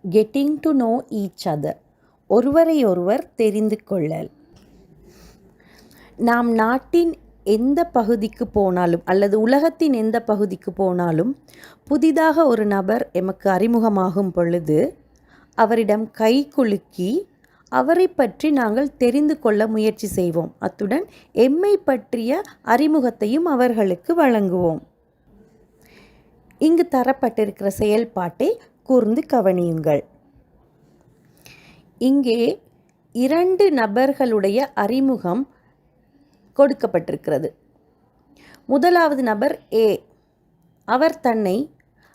Getting to know each other, ஒருவரை ஒருவர் தெரிந்து கொள்ளல். நாம் நாட்டின் எந்த பகுதிக்கு போனாலும் அல்லது உலகத்தின் எந்த பகுதிக்கு போனாலும் புதிதாக ஒரு நபர் எமக்கு அறிமுகமாகும் பொழுது அவரிடம் கை குலுக்கி அவரை பற்றி நாங்கள் தெரிந்து கொள்ள முயற்சி செய்வோம். அத்துடன் எம்மை பற்றிய அறிமுகத்தையும் அவர்களுக்கு வழங்குவோம். இங்கு தரப்பட்டிருக்கிற செயல்பாட்டை கூர்ந்து கவனியுங்கள். இங்கே 2 நபர்களுடைய அறிமுகம் கொடுக்கப்பட்டிருக்கிறது. முதலாவது நபர் ஏ. அவர் தன்னை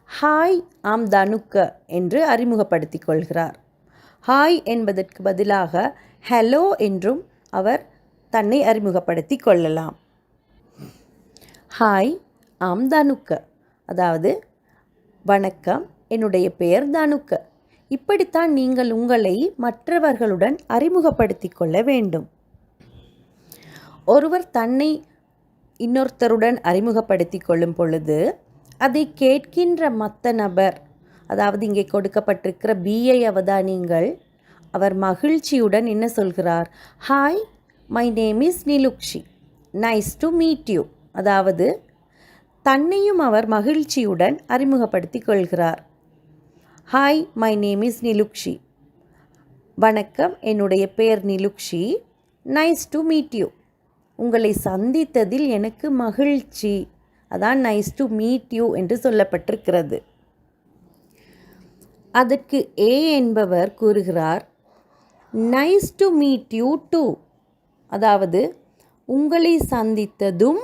ஹாய் ஆம் தனுக்க என்று அறிமுகப்படுத்திக் கொள்கிறார். ஹாய் என்பதற்கு பதிலாக ஹலோ என்றும் அவர் தன்னை அறிமுகப்படுத்தி கொள்ளலாம். ஹாய் ஆம் தனுக்க, அதாவது வணக்கம், என்னுடைய பெயர் தனுக்க. இப்படித்தான் நீங்கள் உங்களை மற்றவர்களுடன் அறிமுகப்படுத்தி கொள்ள வேண்டும். ஒருவர் தன்னை இன்னொருத்தருடன் அறிமுகப்படுத்தி கொள்ளும் பொழுது அதை கேட்கின்ற மற்ற நபர், அதாவது இங்கே கொடுக்கப்பட்டிருக்கிற பிஐ அவதானிங்கள், அவர் மகிழ்ச்சியுடன் என்ன சொல்கிறார்? Hi, my name is Nilukshi, nice to meet you. அதாவது தன்னையும் அவர் மகிழ்ச்சியுடன் அறிமுகப்படுத்தி கொள்கிறார். Hi, my name is Nilukshi, வணக்கம், என்னுடைய பெயர் Nilukshi, nice to meet you, உங்களை சந்தித்ததில் எனக்கு மகிழ்ச்சி. அதான் நைஸ் டு மீட் யூ என்று சொல்லப்பட்டிருக்கிறது. அதற்கு ஏ என்பவர் கூறுகிறார் nice to meet you too, அதாவது உங்களை சந்தித்ததும்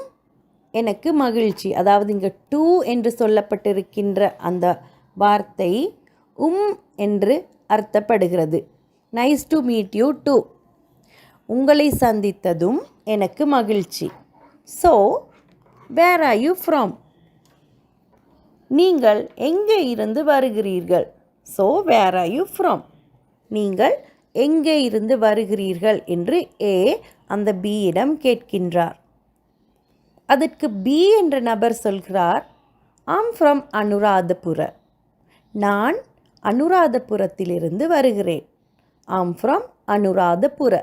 எனக்கு மகிழ்ச்சி. அதாவது இங்கே டூ என்று சொல்லப்பட்டிருக்கின்ற அந்த வார்த்தை என்று அர்த்தப்படுகிறது. Nice to meet you too, உங்களை சந்தித்ததும் எனக்கு மகிழ்ச்சி. So where are you from, நீங்கள் எங்கே இருந்து வருகிறீர்கள்? So where are you from, நீங்கள் எங்கே இருந்து வருகிறீர்கள் என்று ஏ அந்த பியிடம் கேட்கின்றார். அதற்கு பி என்ற நபர் சொல்கிறார் ஆம் ஃப்ரம் அனுராதபுர, நான் அனுராதபுரத்திலிருந்து வருகிறேன். Am from Anuradhapura.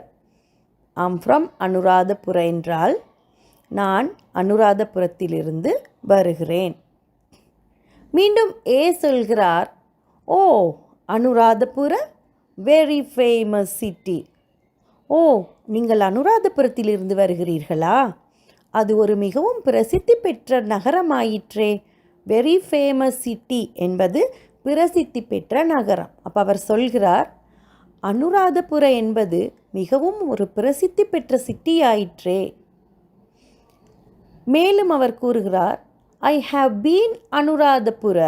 Am from Anuradhapura என்றால் நான் அனுராதபுரத்திலிருந்து வருகிறேன். மீண்டும் ஏ சொல்கிறார் ஓ அனுராதபுர, வெரி ஃபேமஸ் சிட்டி. ஓ, நீங்கள் அனுராதபுரத்திலிருந்து வருகிறீர்களா? அது ஒரு மிகவும் பிரசித்தி பெற்ற நகரமாயிற்றே. வெரி ஃபேமஸ் சிட்டி என்பது பிரசித்தி பெற்ற நகரம். அப்போ அவர் சொல்கிறார் அனுராதபுர என்பது மிகவும் ஒரு பிரசித்தி பெற்ற சிட்டி ஆயிற்றே. மேலும் அவர் கூறுகிறார் ஐ ஹாவ் பீன் அனுராதபுர,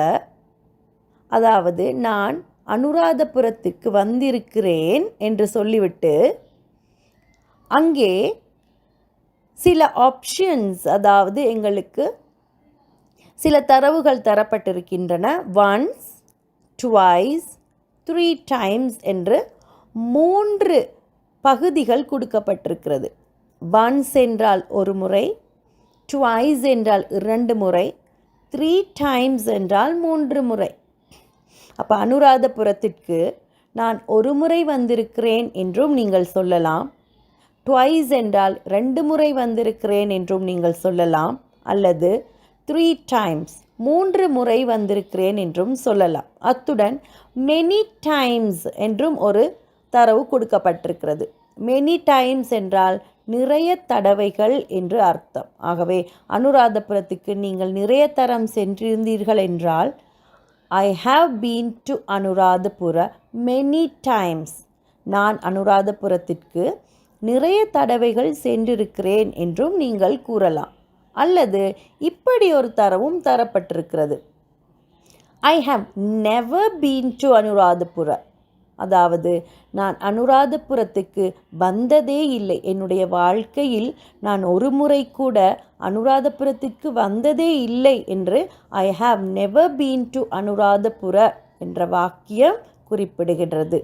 அதாவது நான் அனுராதபுரத்திற்கு வந்திருக்கிறேன் என்று சொல்லிவிட்டு அங்கே சில ஆப்ஷன்ஸ், அதாவது எங்களுக்கு சில தரவுகள் தரப்பட்டிருக்கின்றன. ஒன்ஸ், ட்வைஸ், 3 times என்று 3 பகுதிகள் கொடுக்கப்பட்டிருக்கிறது. ஒன்ஸ் என்றால் ஒரு முறை, ட்வைஸ் என்றால் 2 முறை, 3 times என்றால் 3 முறை. அப்போ அனுராதபுரத்திற்கு நான் ஒரு முறை வந்திருக்கிறேன் என்றும் நீங்கள் சொல்லலாம். ட்வைஸ் என்றால் 2 முறை வந்திருக்கிறேன் என்றும் நீங்கள் சொல்லலாம். அல்லது 3 times 3 முறை வந்திருக்கிறேன் என்றும் சொல்லலாம். அத்துடன் மெனி டைம்ஸ் என்றும் ஒரு தரவு கொடுக்கப்பட்டிருக்கிறது. மெனி டைம்ஸ் என்றால் நிறைய தடவைகள் என்று அர்த்தம். ஆகவே அனுராதபுரத்துக்கு நீங்கள் நிறைய தரம் சென்றிருந்தீர்கள் என்றால் I have been to Anuradhapura many times, நான் அனுராதபுரத்திற்கு நிறைய தடவைகள் சென்றிருக்கிறேன் என்றும் நீங்கள் கூறலாம். அல்லது இப்படி ஒரு தரவும் தரப்பட்டிருக்கிறது I have never been to Anuradhapura, அதாவது நான் அனுராதபுரத்துக்கு வந்ததே இல்லை, என்னுடைய வாழ்க்கையில் நான் ஒரு முறை கூட அனுராதபுரத்துக்கு வந்ததே இல்லை என்று I have never been to Anuradhapura என்ற வாக்கியம் குறிப்பிடுகின்றது.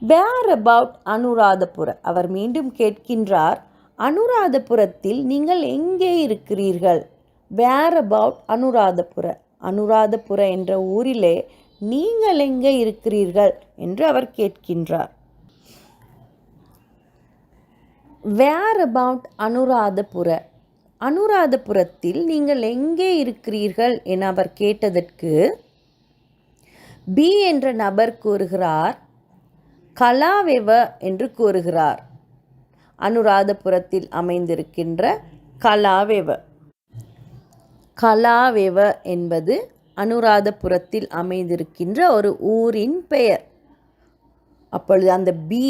வேர் அபவுட் அனுராதபுர, அவர் மீண்டும் கேட்கின்றார் அனுராதபுரத்தில் நீங்கள் எங்கே இருக்கிறீர்கள்? வேர் அபவுட் அனுராதபுர, அனுராதபுர என்ற ஊரிலே நீங்கள் எங்கே இருக்கிறீர்கள் என்று அவர் கேட்கின்றார். வேர் அபவுட் அனுராதபுர, அனுராதபுரத்தில் நீங்கள் எங்கே இருக்கிறீர்கள் என அவர் கேட்டதற்கு பி என்ற நபர் கூறுகிறார் கலாவெவ என்று கூறுகிறார். அனுராதபுரத்தில் அமைந்திருக்கின்ற கலாவெவ. கலாவெவ என்பது அனுராதபுரத்தில் அமைந்திருக்கின்ற ஒரு ஊரின் பெயர். அப்பொழுது அந்த பி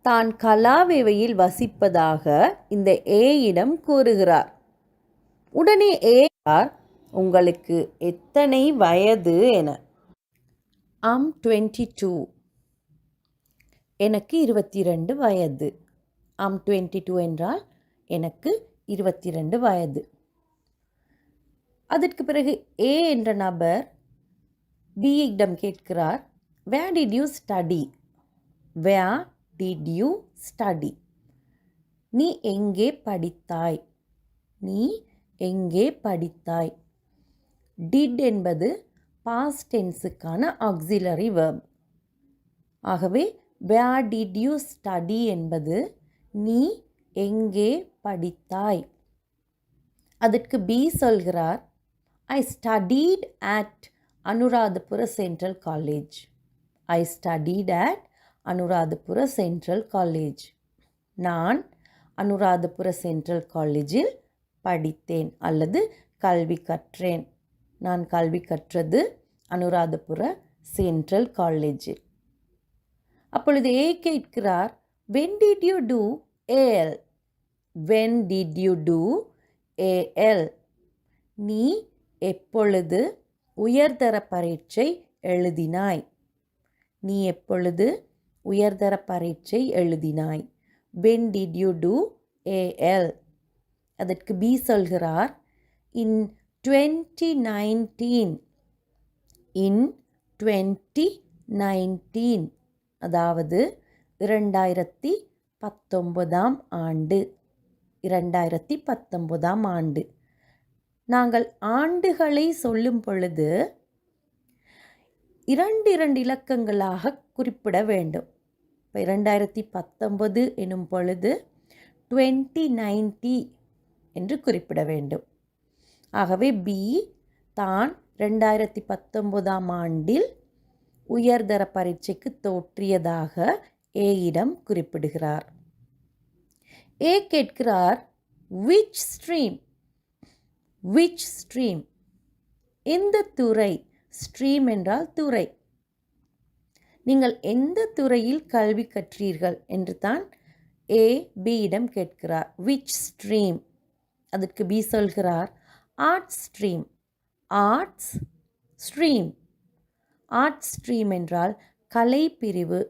தான் கலாவெவையில் வசிப்பதாக இந்த ஏயிடம் கூறுகிறார். உடனே ஏ உங்களுக்கு எத்தனை வயது என. 22. எனக்கு 22 வயது. 22 என்றால் எனக்கு 22 வயது. அதற்கு பிறகு ஏ என்ற நபர் பியிடம் கேட்கிறார் where did you study? where did you study? நீ எங்கே படித்தாய்? நீ எங்கே படித்தாய்? did என்பது past tenseக்கான auxiliary verb. ஆகவே where did you study என்பது நீ எங்கே படித்தாய். அதற்கு பி சொல்கிறார் I studied at Anuradhapura Central College. I studied at Anuradhapura Central College. நான் அனுராதபுர சென்ட்ரல் காலேஜில் படித்தேன் அல்லது கல்வி கற்றேன். நான் கல்வி கற்றது அனுராதபுர சென்ட்ரல் காலேஜில். அப்பொழுது ஏ கேட்கிறார் when did you do AL? when did you do AL? நீ எப்பொழுது உயர்தர பரீட்சை எழுதினாய்? நீ எப்பொழுது உயர்தர பரீட்சை எழுதினாய்? when did you do AL? அதற்கு பி சொல்கிறார் in 2019. in 2019 அதாவது 2019 ஆண்டு. 2019 ஆண்டு. நாங்கள் ஆண்டுகளை சொல்லும் பொழுது 2 இலக்கங்களாக குறிப்பிட வேண்டும். இப்போ 2019 எனும் பொழுது 2090 என்று குறிப்பிட வேண்டும். ஆகவே பி தான் 2019 ஆண்டில் உயர்தர பரீட்சைக்கு தோற்றியதாக ஏயிடம் குறிப்பிடுகிறார். ஏ கேட்கிறார் which stream? which stream? எந்த துறை? ஸ்ட்ரீம் என்றால் துறை. நீங்கள் எந்த துறையில் கல்வி கற்றீர்கள் என்று தான் ஏ பியிடம் கேட்கிறார். which stream? அதற்கு பி சொல்கிறார் arts stream. Arts stream. Arts stream என்றால் கலைப்பிரிவு.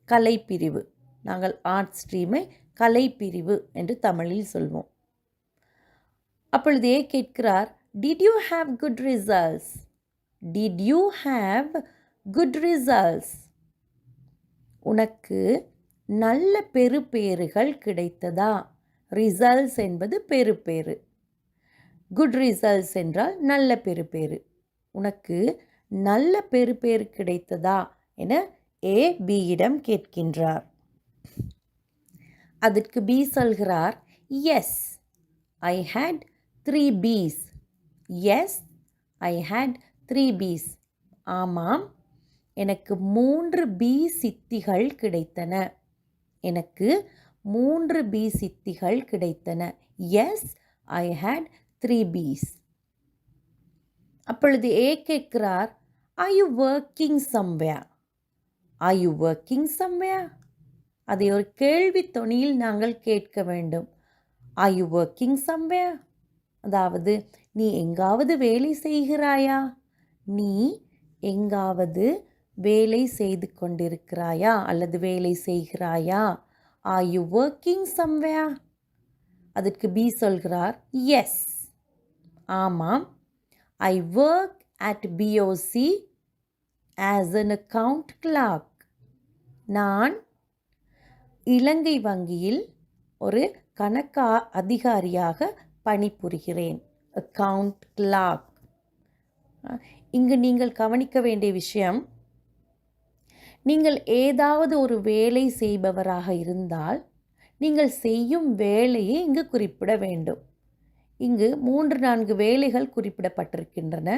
கலைப்பிரிவு. நாங்கள் ஆர்ட்ஸ் ஸ்ட்ரீமை கலைப்பிரிவு என்று தமிழில் சொல்வோம். அப்பொழுது ஏ கேட்கிறார் did you have good results? did you have good results? உனக்கு நல்ல பெறுபேறுகள் கிடைத்ததா? ரிசல்ட்ஸ் என்பது பெறுபேறு. குட் ரிசல்ட்ஸ் என்றால் நல்ல பெறுபேறு. உனக்கு நல்ல பெறுபேறு கிடைத்ததா என ஏ பியிடம் கேட்கின்றார். அதற்கு பி சொல்கிறார் yes I had 3 B's. Yes I had 3 B's. ஆமாம் எனக்கு 3 பி சித்திகள் கிடைத்தன. எனக்கு 3 பி சித்திகள் கிடைத்தன. Yes I had 3 B's. அப்பொழுது ஏ கேட்கிறார் are you working somewhere? are you working somewhere? அதை ஒரு கேள்வி தொனியில் நாங்கள் கேட்க வேண்டும். are you working somewhere? அதாவது நீ எங்காவது வேலை செய்கிறாயா? நீ எங்காவது வேலை செய்து கொண்டிருக்கிறாயா அல்லது வேலை செய்கிறாயா? are you working somewhere? அதற்கு பி சொல்கிறார் எஸ் ஆமாம் I work at BOC as an account clerk. நான் இலங்கை வங்கியில் ஒரு கணக்கு அதிகாரியாக பணிபுரிகிறேன். Account Clark. இங்கு நீங்கள் கவனிக்க வேண்டிய விஷயம், நீங்கள் ஏதாவது ஒரு வேலை செய்பவராக இருந்தால் நீங்கள் செய்யும் வேலையை இங்கு குறிப்பிட வேண்டும். இங்கு 3-4 வேலைகள் குறிப்பிடப்பட்டிருக்கின்றன.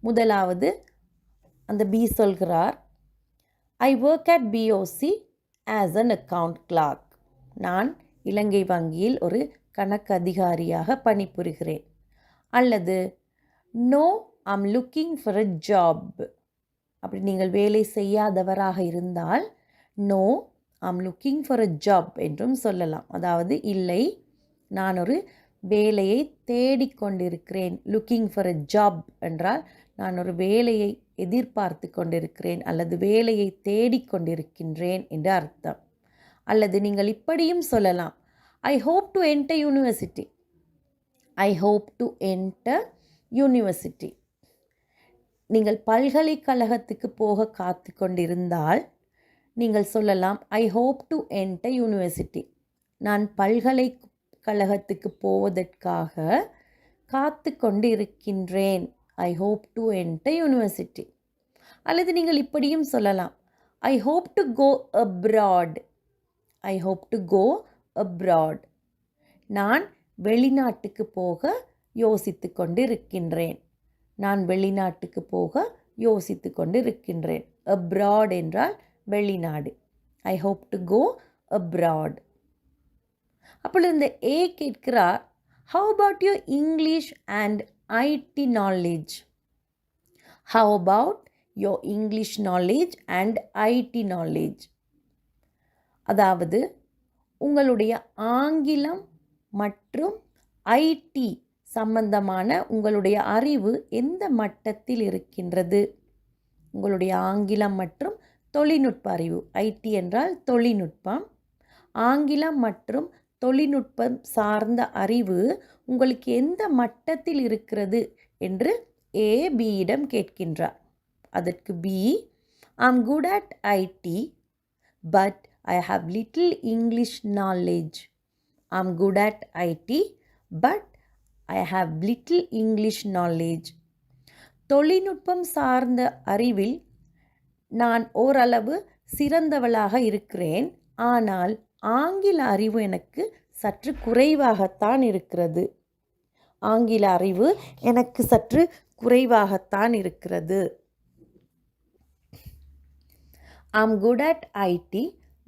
முதலாவது அந்த பி சொல்கிறார், I work at BOC as an account clerk. நான் இலங்கை வங்கியில் ஒரு கணக்கு அதிகாரியாக பணிபுரிகிறேன். அல்லது no I'm looking for a job. அப்படி நீங்கள் வேலை செய்யாதவராக இருந்தால் no I'm looking for a job என்றும் சொல்லலாம். அதாவது இல்லை, நான் ஒரு வேலையை தேடிக்கொண்டிருக்கிறேன். லுக்கிங் ஃபார் அ ஜாப் என்றால் நான் ஒரு வேலையை எதிர்பார்த்து கொண்டிருக்கிறேன் அல்லது வேலையை தேடிக்கொண்டிருக்கின்றேன் என்று அர்த்தம். அல்லது நீங்கள் இப்படியும் சொல்லலாம், I hope to enter university. I hope to enter university. நீங்கள் பல்கலைக்கழகத்துக்கு போக காத்து கொண்டிருந்தால் நீங்கள் சொல்லலாம், I hope to enter university. நான் பல்கலைக்கழகத்துக்கு போவதற்காக காத்து கொண்டு இருக்கின்றேன். I hope to enter university. அல்லது நீங்கள் இப்படியும் சொல்லலாம், I hope to go abroad. I hope to go abroad. நான் வெளிநாட்டுக்கு போக யோசித்து கொண்டு இருக்கின்றேன். நான் வெளிநாட்டுக்கு போக யோசித்து கொண்டு இருக்கின்றேன். அப்ராட் என்றால் வெளிநாடு. I hope to go abroad. அப்பொழுது இந்த ஏ கேட்கிறார், how about your English and IT knowledge? How about your English knowledge and IT knowledge? அதாவது உங்களுடைய ஆங்கிலம் மற்றும் ஐடி சம்பந்தமான உங்களுடைய அறிவு எந்த மட்டத்தில் இருக்கின்றது? உங்களுடைய ஆங்கிலம் மற்றும் தொழில்நுட்ப அறிவு, ஐடி என்றால் தொழில்நுட்பம், ஆங்கிலம் மற்றும் தொழில்நுட்பம் சார்ந்த அறிவு உங்களுக்கு எந்த மட்டத்தில் இருக்கிறது என்று ஏ பியிடம் கேட்கின்றார். அதற்கு B, I'm good at IT but I have little English knowledge. I'm good at IT, but I have little English knowledge. தொழில்நுட்பம் சார்ந்த அறிவில் நான் ஓரளவு சிறந்தவளாக இருக்கிறேன். ஆனால் ஆங்கில அறிவு எனக்கு சற்று குறைவாகத்தான் இருக்கிறது. ஆங்கில அறிவு எனக்கு சற்று குறைவாகத்தான் இருக்கிறது. I'm good at IT.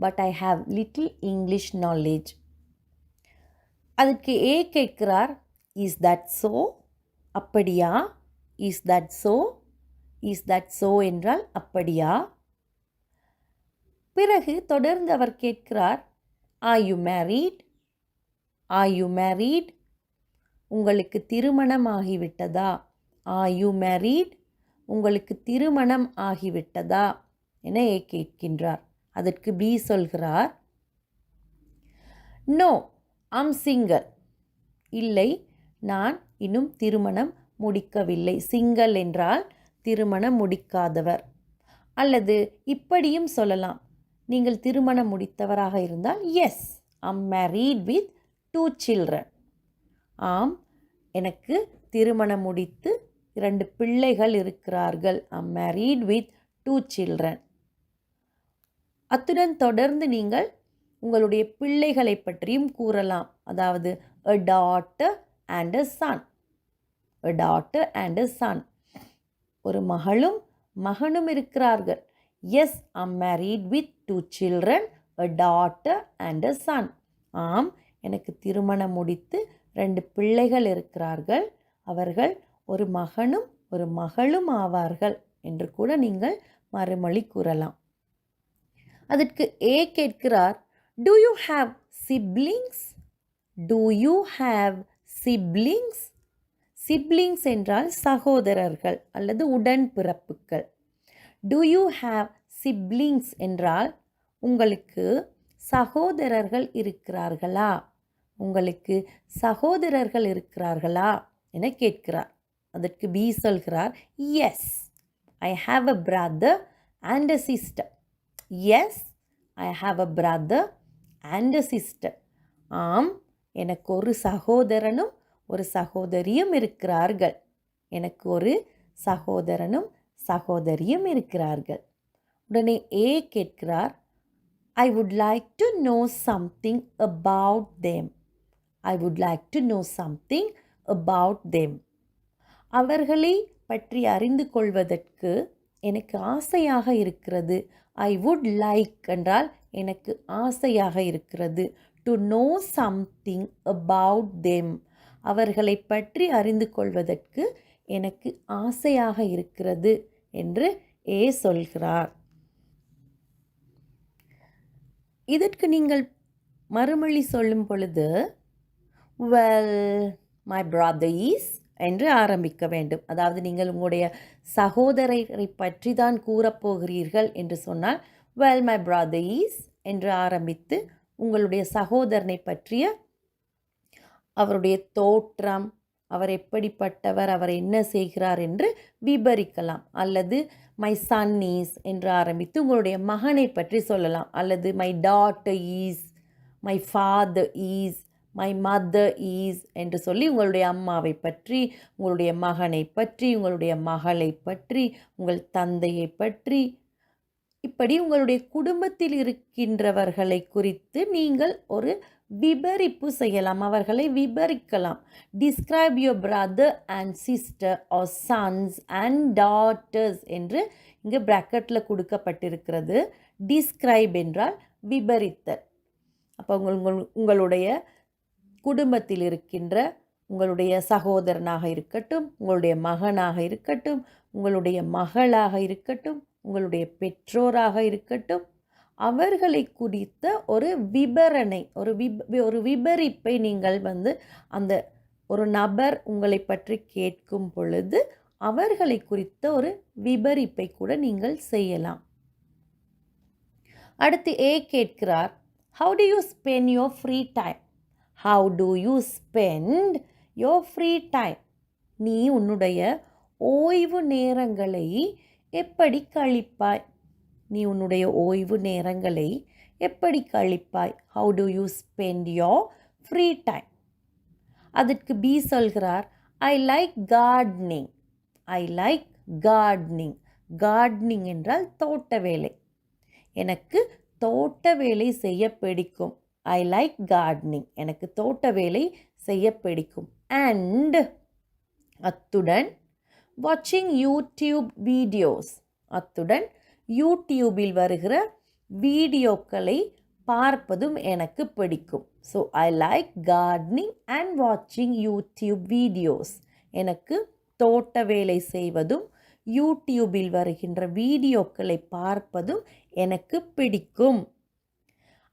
But I have little English knowledge. அதுக்கு ஏ கேட்கிறார், இஸ் தட் ஸோ? அப்படியா? Is that so? Is that so என்றால் அப்படியா? பிறகு தொடர்ந்து அவர் கேட்கிறார், are you married? Are you married? உங்களுக்கு திருமணம் ஆகிவிட்டதா? Are you married? உங்களுக்கு திருமணம் ஆகிவிட்டதா என ஏ கேட்கின்றார். அதற்கு பி சொல்கிறார், நோ ஐம் சிங்கிள். இல்லை, நான் இன்னும் திருமணம் முடிக்கவில்லை. சிங்கிள் என்றால் திருமணம் முடிக்காதவர். அல்லது இப்படியும் சொல்லலாம், நீங்கள் திருமணம் முடித்தவராக இருந்தால் yes I'm married with 2 children. ஆம், எனக்கு திருமணம் முடித்து 2 பிள்ளைகள் இருக்கிறார்கள். I'm married with 2 children. அத்துடன் தொடர்ந்து நீங்கள் உங்களுடைய பிள்ளைகளை பற்றியும் கூறலாம். அதாவது a daughter and a son. a daughter and a son. ஒரு மகளும் மகனும் இருக்கிறார்கள். Yes I'm married with 2 children, a daughter and a son. ஆம், எனக்கு திருமணம் முடித்து 2 பிள்ளைகள் இருக்கிறார்கள். அவர்கள் ஒரு மகனும் ஒரு மகளும் ஆவார்கள் என்று கூட நீங்கள் மறுமொழி கூறலாம். அதற்கு ஏ கேட்கிறார், to you have siblings? To you have siblings? Siblings என்றால் சகோதரர்கள் அல்லது உடன்பிறப்புகள். டு யூ ஹாவ் சிப்லிங்ஸ் என்றால் உங்களுக்கு சகோதரர்கள் இருக்கிறார்களா? உங்களுக்கு சகோதரர்கள் இருக்கிறார்களா என கேட்கிறார். அதற்கு பி சொல்கிறார், yes I have a brother and a sister. Yes I have a brother and a sister. ஆம், எனக்கு ஒரு சகோதரனும் ஒரு சகோதரியும் இருக்கிறார்கள். எனக்கு ஒரு சகோதரனும் சகோதரியும் இருக்கிறார்கள். உடனே ஏ கேட்கிறார், I would like to know something about them. I would like to know something about them. அவர்களை பற்றி அறிந்து கொள்வதற்கு எனக்கு ஆசையாக இருக்கிறது. I would like என்றால் எனக்கு ஆசையாக இருக்கிறது. To know something about them. அவர்களை பற்றி அறிந்து கொள்வதற்கு எனக்கு ஆசையாக இருக்கிறது என்று ஏ சொல்கிறார். இதற்கு நீங்கள் மறுமொழி சொல்லும் பொழுது well my brother is என்று ஆரம்பிக்க வேண்டும். அதாவது நீங்கள் உங்களுடைய சகோதரரை பற்றி தான் கூறப்போகிறீர்கள் என்று சொன்னால் well my brother is என்று ஆரம்பித்து உங்களுடைய சகோதரனை பற்றிய அவருடைய தோற்றம், அவர் எப்படிப்பட்டவர், அவர் என்ன செய்கிறார் என்று விபரிக்கலாம். அல்லது மை சன் இஸ் என்று ஆரம்பித்து உங்களுடைய மகனை பற்றி சொல்லலாம். அல்லது my daughter is, my father is, my mother is என்று சொல்லி உங்களுடைய அம்மாவை பற்றி, உங்களுடைய மகனை பற்றி, உங்களுடைய மகளை பற்றி, உங்கள் தந்தையை பற்றி, இப்படி உங்களுடைய குடும்பத்தில் இருக்கின்றவர்களை குறித்து நீங்கள் ஒரு விபரிப்பு செய்யலாம், அவர்களை விபரிக்கலாம். Describe your brother and sister or sons and daughters என்று இங்கே ப்ராக்கெட்டில் கொடுக்கப்பட்டிருக்கிறது. டிஸ்கிரைப் என்றால் விபரித்தல். அப்போ உங்களுடைய குடும்பத்தில் இருக்கின்ற உங்களுடைய சகோதரனாக இருக்கட்டும், உங்களுடைய மகனாக இருக்கட்டும், உங்களுடைய மகளாக இருக்கட்டும், உங்களுடைய பெற்றோராக இருக்கட்டும், அவர்களை குறித்த ஒரு விபரணை, ஒரு விபரிப்பை நீங்கள் அந்த ஒரு நபர் உங்களை பற்றி கேட்கும் பொழுது அவர்களை குறித்த ஒரு விபரிப்பை கூட நீங்கள் செய்யலாம். அடுத்து ஏ கேட்கிறார், how do you spend your free time? How do you spend your free time? நீ உன்னுடைய ஓய்வு நேரங்களை எப்படி கழிப்பாய்? நீ உன்னுடைய ஓய்வு நேரங்களை எப்படி கழிப்பாய்? How do you spend your free time? அதற்கு பி சொல்கிறார், I like gardening. I like gardening. gardening என்றால் தோட்ட வேலை. எனக்கு தோட்ட வேலை செய்ய பிடிக்கும். I like gardening. எனக்கு தோட்ட வேலை செய்ய பிடிக்கும். And அத்துடன் watching YouTube videos. அத்துடன் யூடியூபில் வருகிற வீடியோக்களை பார்ப்பதும் எனக்கு பிடிக்கும். So I like gardening and வாட்சிங் யூடியூப் வீடியோஸ். எனக்கு தோட்ட வேலை செய்வதும் யூடியூபில் வருகின்ற வீடியோக்களை பார்ப்பதும் எனக்கு பிடிக்கும்.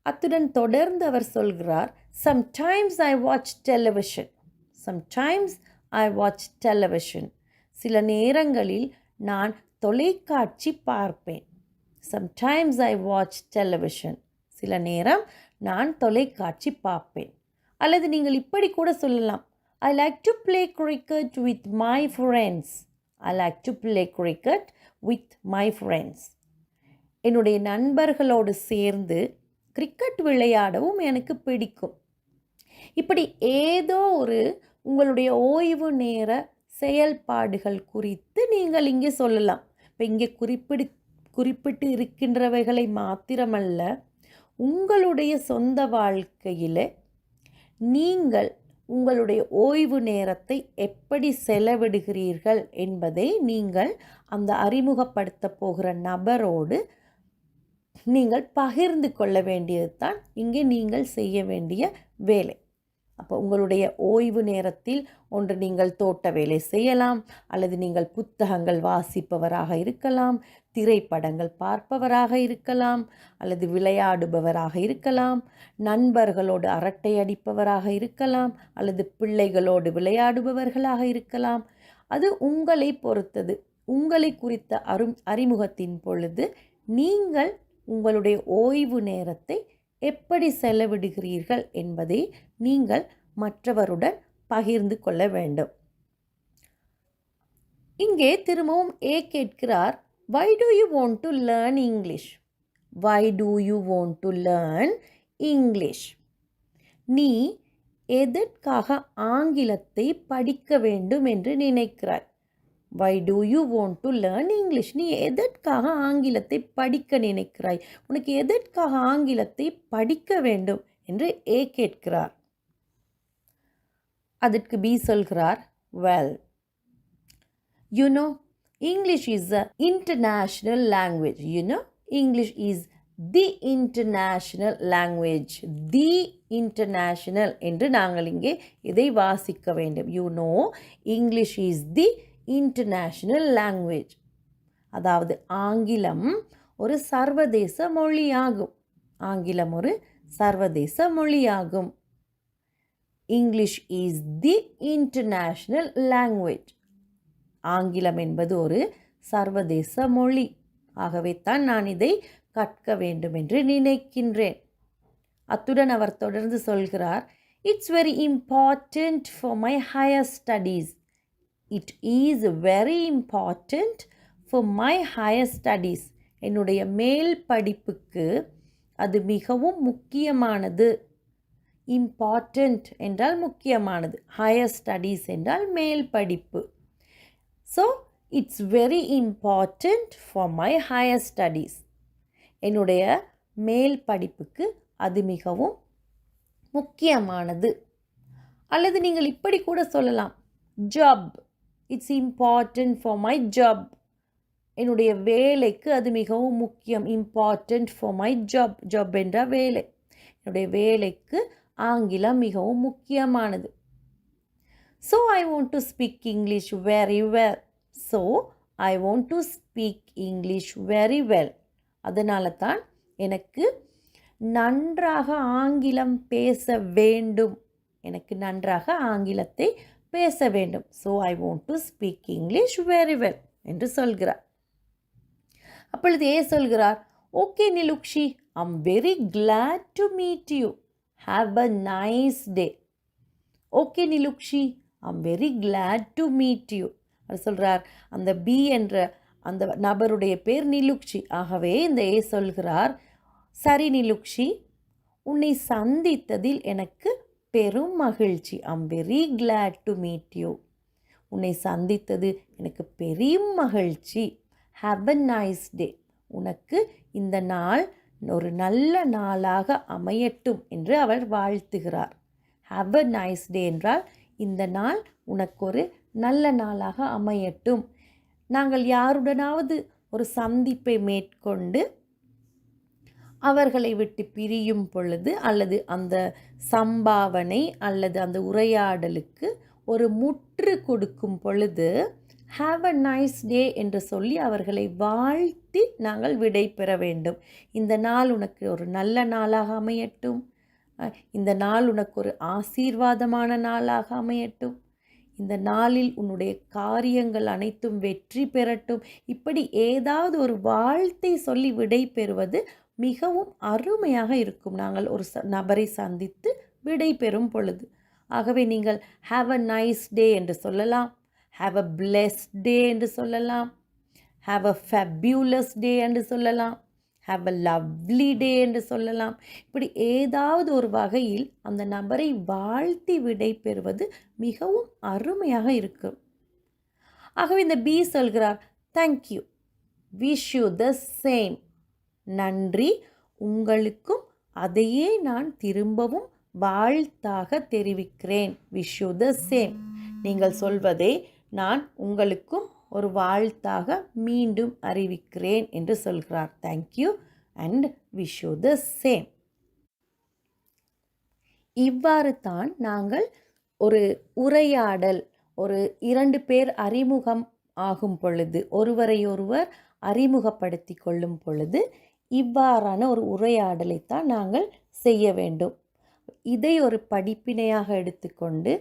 அத்துடன் தொடர்ந்து அவர் சொல்கிறார், sometimes I watch television. Sometimes I watch television. சில நேரங்களில் நான் தொலைக்காட்சி பார்ப்பேன். Sometimes I watch television. சில நேரம் நான் தொலைக்காட்சி பார்ப்பேன். அல்லது நீங்கள் இப்படி கூட சொல்லலாம், I like to play cricket with my friends. I like to play cricket with my friends. என்னுடைய நண்பர்களோடு சேர்ந்து கிரிக்கெட் விளையாடவும் எனக்கு பிடிக்கும். இப்படி ஏதோ ஒரு உங்களுடைய ஓய்வு நேர செயல்பாடுகள் குறித்து நீங்கள் இங்கே சொல்லலாம். இப்போ இங்கே குறிப்பிட்டு இருக்கின்றவைகளை மாத்திரமல்ல, உங்களுடைய சொந்த வாழ்க்கையில் நீங்கள் உங்களுடைய ஓய்வு நேரத்தை எப்படி செலவிடுகிறீர்கள் என்பதை நீங்கள் அந்த அறிமுகப்படுத்த போகிற நபரோடு நீங்கள் பகிர்ந்து கொள்ள வேண்டியது தான் இங்கே நீங்கள் செய்ய வேண்டிய வேலை. அப்போ உங்களுடைய ஓய்வு நேரத்தில் ஒன்று நீங்கள் தோட்ட வேலை செய்யலாம், அல்லது நீங்கள் புத்தகங்கள் வாசிப்பவராக இருக்கலாம், திரைப்படங்கள் பார்ப்பவராக இருக்கலாம், அல்லது விளையாடுபவராக இருக்கலாம், நண்பர்களோடு அரட்டை அடிப்பவராக இருக்கலாம், அல்லது பிள்ளைகளோடு விளையாடுபவர்களாக இருக்கலாம். அது உங்களை பொறுத்தது. உங்களை குறித்த அறிமுகத்தின் பொழுது நீங்கள் உங்களுடைய ஓய்வு நேரத்தை எப்படி செலவிடுகிறீர்கள் என்பதை நீங்கள் மற்றவருடன் பகிர்ந்து கொள்ள வேண்டும். இங்கே திரும்பவும் ஏ கேட்கிறார், why do you want to learn English? Why do you want to learn English? நீ எதற்காக ஆங்கிலத்தை படிக்க வேண்டும் என்று நினைக்கிறாய்? Why do you want to learn English? நீ எதற்காக ஆங்கிலத்தை படிக்க நினைக்கிறாய்? உனக்கு எதற்காக ஆங்கிலத்தை படிக்க வேண்டும் என்று ஏ கேட்கிறார். அதற்கு பி சொல்கிறார், well, you know English is a international language. You know, English is the international language. The international என்று நாங்கள் இங்கே இதை வாசிக்க வேண்டும். You know, English is the international language. அதாவது ஆங்கிலம் ஒரு சர்வதேச மொழியாகும். ஆங்கிலம் ஒரு சர்வதேச மொழியாகும். English is the international language. ஆங்கிலம் என்பது ஒரு சர்வதேச மொழி. ஆகவே தான் நான் இதை கற்க வேண்டும் என்று நினைக்கின்றேன். அத்துடன் அவர் தொடர்ந்து சொல்கிறார், it's very important for my higher studies. It is very important for my higher studies. என்னுடைய மேல் படிப்புக்கு அது மிகவும் முக்கியமானது. இம்பார்ட்டண்ட் என்றால் முக்கியமானது, ஹையர் ஸ்டடீஸ் என்றால் மேல் படிப்பு. So, it's very important for my higher studies. என்னுடைய மேல் படிப்புக்கு அது மிகவும் முக்கியமானது. அல்லது நீங்கள் இப்படி கூட சொல்லலாம், job. It's important for my job. என்னுடைய வேலைக்கு அது மிகவும் முக்கியம். Important for my job. Job என்ற வேலை. என்னுடைய வேலைக்கு ஆங்கிலம் மிகவும் முக்கியமானது. So I want to speak English very well. So I want to speak English very well. அதனால தான் எனக்கு நன்றாக ஆங்கிலம் பேச வேண்டும். எனக்கு நன்றாக ஆங்கிலத்தை பேச வேண்டும். So I want to speak English very well என்று சொல்கிறார். அப்பொழுது ஏ சொல்கிறார், okay Nilukshi, I'm very glad to meet you. Have a nice day. Okay Nilukshi, I'm very glad to meet you. அவர் சொல்கிறார், அந்த பி என்ற அந்த நபருடைய பேர் நிலுக்ஷி. ஆகவே இந்த ஏ சொல்கிறார், சரி நிலுக்ஷி, உன்னை சந்தித்ததில் எனக்கு பெரும் மகிழ்ச்சி. I'm very glad to meet you. உன்னை சந்தித்தது எனக்கு பெரும் மகிழ்ச்சி. Have a nice day. உனக்கு இந்த நாள் ஒரு நல்ல நாளாக அமையட்டும் என்று அவர் வாழ்த்துகிறார். Have a nice day என்றால் இந்த நாள் உனக்கு ஒரு நல்ல நாளாக அமையட்டும். நாங்கள் யாருடனாவது ஒரு சந்திப்பை மேற்கொண்டு அவர்களை விட்டு பிரியும் பொழுது அல்லது அந்த சம்பாவனை அல்லது அந்த உரையாடலுக்கு ஒரு முற்று கொடுக்கும் பொழுது ஹாவ் அ நைஸ் டே என்று சொல்லி அவர்களை வாழ்த்தி நாங்கள் விடை பெற வேண்டும். இந்த நாள் உனக்கு ஒரு நல்ல நாளாக அமையட்டும். இந்த நாள் உனக்கு ஒரு ஆசீர்வாதமான நாளாக அமையட்டும். இந்த நாளில் உன்னுடைய காரியங்கள் அனைத்தும் வெற்றி பெறட்டும். இப்படி ஏதாவது ஒரு வாழ்த்தை சொல்லி விடை பெறுவது மிகவும் அருமையாக இருக்கும். நாங்கள் ஒரு நபரை சந்தித்து விடை பெறும் பொழுது. ஆகவே நீங்கள் ஹாவ் அ நைஸ் டே என்று சொல்லலாம், ஹாவ் அ பிளெஸ்ட் டே என்று சொல்லலாம், ஹாவ் அ ஃபேபியூலஸ் டே என்று சொல்லலாம், ஹாவ் அ லவ்லி டே என்று சொல்லலாம். இப்படி ஏதாவது ஒரு வகையில் அந்த நபரை வாழ்த்தி விடை பெறுவது மிகவும் அருமையாக இருக்கும். ஆகவே இந்த பி சொல்கிறார், thank you, wish you the same. நன்றி, உங்களுக்கும் அதையே நான் திரும்பவும் வாழ்த்தாக தெரிவிக்கிறேன். Wish you the same. நீங்கள் சொல்வதை நான் உங்களுக்கும் ஒரு வாழ்த்தாக மீண்டும் அறிவிக்கிறேன் என்று சொல்கிறார். Thank you and wish you the same. இவ்வாறு தான் நாங்கள் ஒரு உரையாடல், ஒரு 2 பேர் அறிமுகம் ஆகும் பொழுது, ஒருவரையொருவர் அறிமுகப்படுத்தி கொள்ளும் பொழுது இவ்வாறான ஒரு உரையாடலைத்தான் நாங்கள் செய்ய வேண்டும். இதை ஒரு படிப்பினையாக எடுத்துக்கொண்டு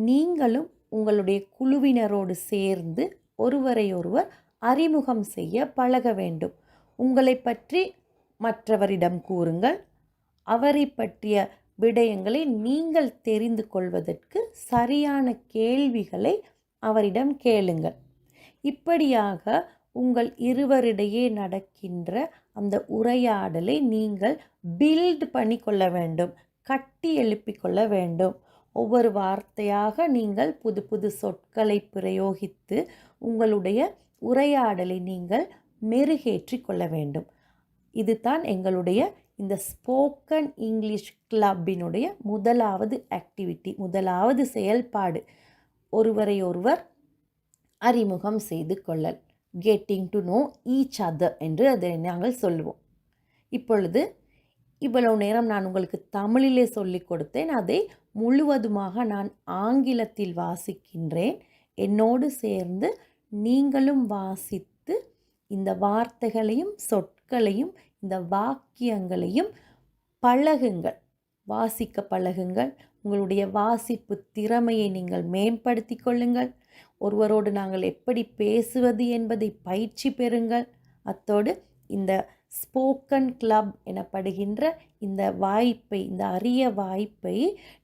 நீங்களும் உங்களுடைய குழுவினரோடு சேர்ந்து ஒருவரையொருவர் அறிமுகம் செய்ய பழக வேண்டும். உங்களை பற்றி மற்றவரிடம் கூறுங்கள். அவரை பற்றிய விடயங்களை நீங்கள் தெரிந்து கொள்வதற்கு சரியான கேள்விகளை அவரிடம் கேளுங்கள். இப்படியாக உங்கள் இருவரிடையே நடக்கின்ற அந்த உரையாடலை நீங்கள் பில்ட் பண்ணி கொள்ள வேண்டும், கட்டி எழுப்பிக் கொள்ள வேண்டும். ஒவ்வொரு வார்த்தையாக நீங்கள் புது புது சொற்களை பிரயோகித்து உங்களுடைய உரையாடலை நீங்கள் மெருகேற்றி கொள்ள வேண்டும். இதுதான் எங்களுடைய இந்த ஸ்போக்கன் இங்கிலீஷ் கிளப்பினுடைய முதலாவது ஆக்டிவிட்டி, முதலாவது செயல்பாடு. ஒருவரை ஒருவர் அறிமுகம் செய்து கொள்ளல், getting to know each other என்று அதை நாங்கள் சொல்லுவோம். இப்பொழுது இவ்வளவு நேரம் நான் உங்களுக்கு தமிழிலே சொல்லிக் கொடுத்தேன். அதை முழுவதுமாக நான் ஆங்கிலத்தில் வாசிக்கின்றேன். என்னோடு சேர்ந்து நீங்களும் வாசித்து இந்த வார்த்தைகளையும் சொற்களையும் இந்த வாக்கியங்களையும் பழகுங்கள், வாசிக்க பழகுங்கள். உங்களுடைய வாசிப்பு திறமையை நீங்கள் மேம்படுத்தி கொள்ளுங்கள். ஒருவரோடு நாங்கள் எப்படி பேசுவது என்பதை பயிற்சி பெறுங்கள். அத்தோடு இந்த ஸ்போக்கன் கிளப் எனப்படுகின்ற இந்த வாய்ப்பை, இந்த அரிய வாய்ப்பை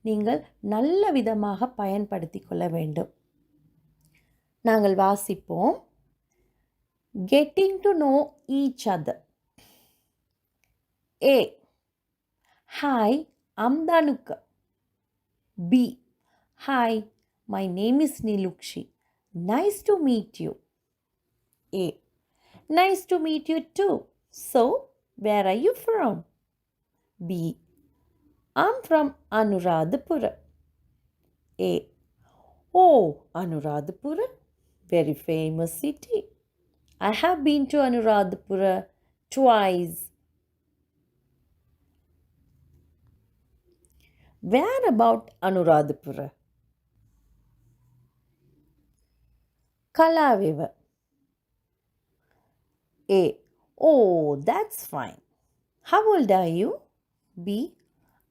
நீங்கள் நல்ல விதமாக பயன்படுத்தி கொள்ள வேண்டும். நாங்கள் வாசிப்போம். Getting to know each other. A. Hi, I'm Dhanuka. B. Hi, my name is Nilukshi. Nice to meet you. A. Nice to meet you too. So, where are you from? B. I'm from Anuradhapura. A. Oh, Anuradhapura, very famous city. I have been to Anuradhapura twice. Where about Anuradhapura? Kalaveva. A. Oh, that's fine. How old are you? B.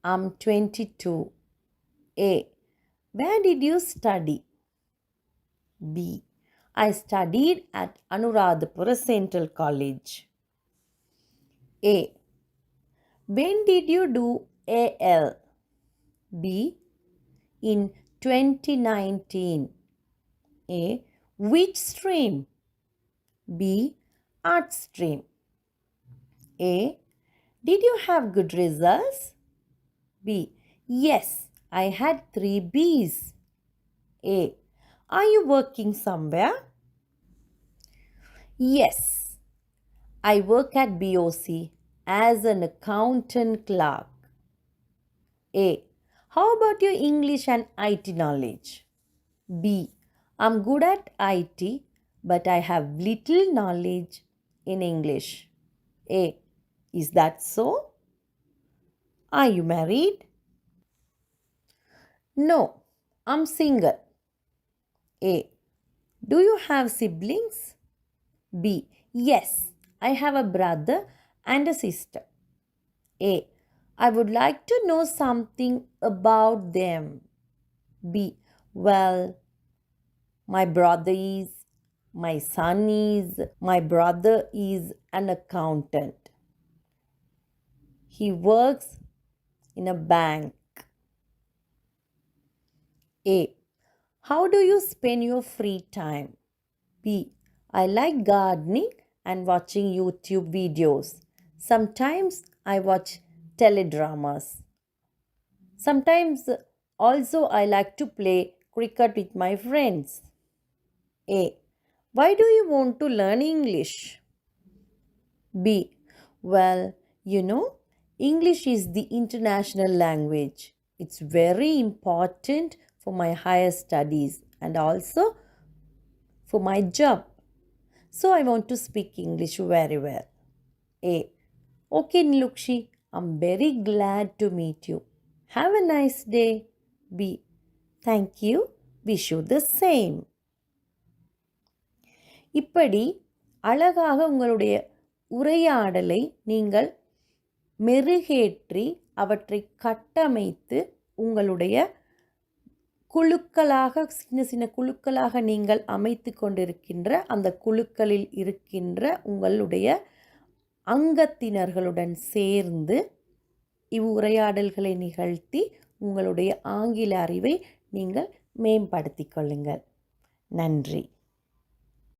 I'm 22. A. Where did you study? B. I studied at Anuradhapura Central College. A. When did you do AL? B. In 2019. A. Which stream? B. Art stream. A. Did you have good results? B. Yes, I had 3 B's. A. Are you working somewhere? Yes, I work at BOC as an accountant clerk. A. How about your English and IT knowledge? B. I'm good at IT, but I have little knowledge in English. A. Is that so? Are you married? No, I'm single. A. Do you have siblings? B. Yes, I have a brother and a sister. A. I would like to know something about them. B. Well, my brother is an accountant. He works in a bank. A. How do you spend your free time? B. I like gardening and watching YouTube videos. Sometimes I watch teledramas. Sometimes also I like to play cricket with my friends. A. Why do you want to learn English? B. Well, English is the international language. It's very important for my higher studies and also for my job. So I want to speak English very well. A. Okay, Nilukshi, I'm very glad to meet you. Have a nice day. B. Thank you. Wish you the same. இப்படி அழகாக உங்களுடைய உரையாடலை நீங்கள் மெருகேற்றி அவற்றை கட்டமைத்து உங்களுடைய குழுக்களாக, சின்ன சின்ன குழுக்களாக நீங்கள் அமைத்து கொண்டிருக்கின்ற அந்த குழுக்களில் இருக்கின்ற உங்களுடைய அங்கத்தினர்களுடன் சேர்ந்து இவ்வுரையாடல்களை நிகழ்த்தி உங்களுடைய ஆங்கில அறிவை நீங்கள் மேம்படுத்திக் கொள்ளுங்கள். நன்றி.